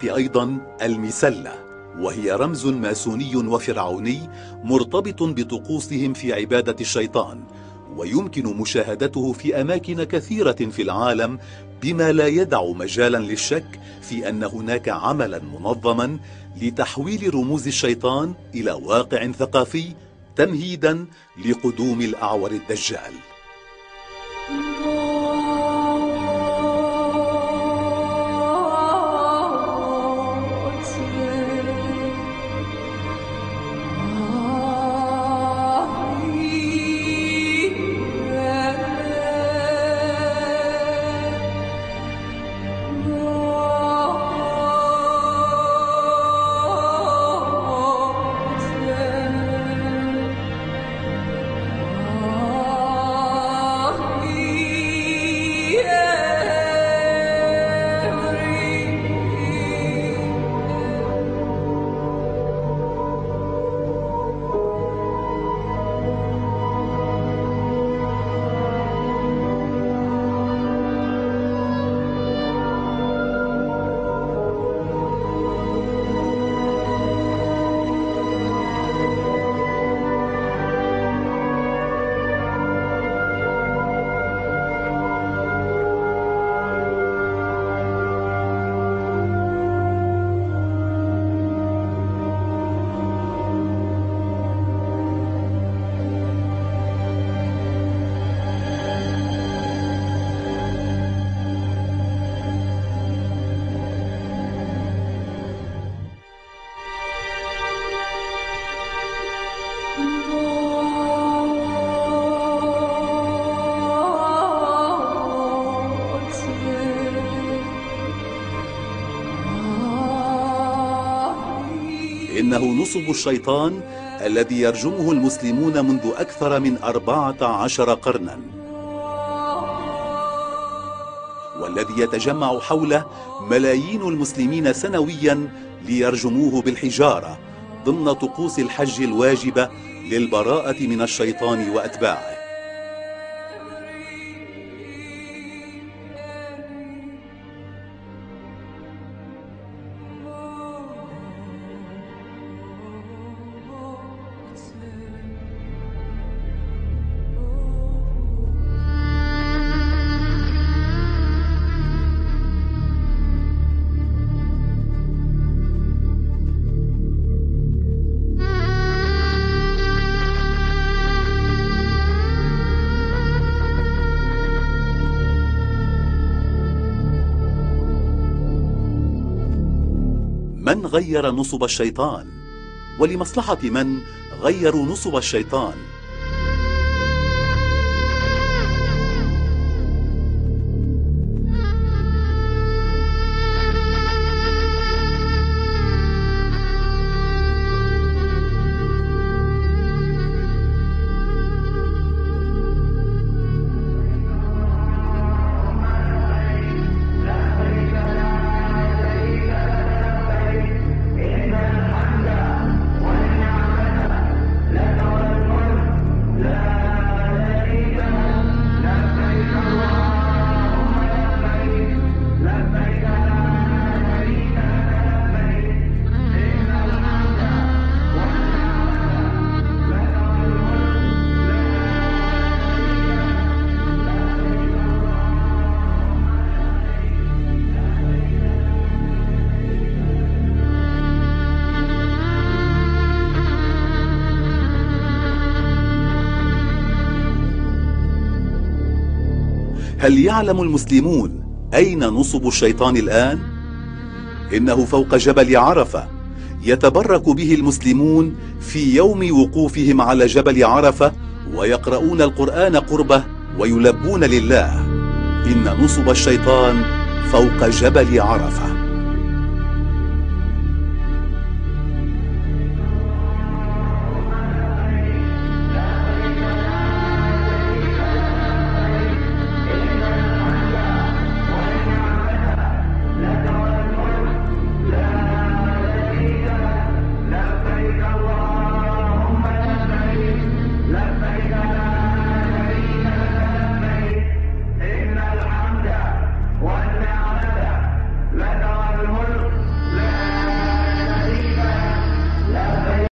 أيضا المسلة، وهي رمز ماسوني وفرعوني مرتبط بطقوسهم في عبادة الشيطان، ويمكن مشاهدته في أماكن كثيرة في العالم، بما لا يدع مجالا للشك في أن هناك عملا منظما لتحويل رموز الشيطان إلى واقع ثقافي تمهيدا لقدوم الأعور الدجال. إنه نصب الشيطان الذي يرجمه المسلمون منذ أكثر من 14 قرنا، والذي يتجمع حوله ملايين المسلمين سنويا ليرجموه بالحجارة ضمن طقوس الحج الواجبة للبراءة من الشيطان وأتباعه. من غير نصب الشيطان؟ ولمصلحة من غيروا نصب الشيطان؟ هل يعلم المسلمون أين نصب الشيطان الآن؟ إنه فوق جبل عرفة، يتبرك به المسلمون في يوم وقوفهم على جبل عرفة، ويقرؤون القرآن قربه ويلبون لله. إن نصب الشيطان فوق جبل عرفة.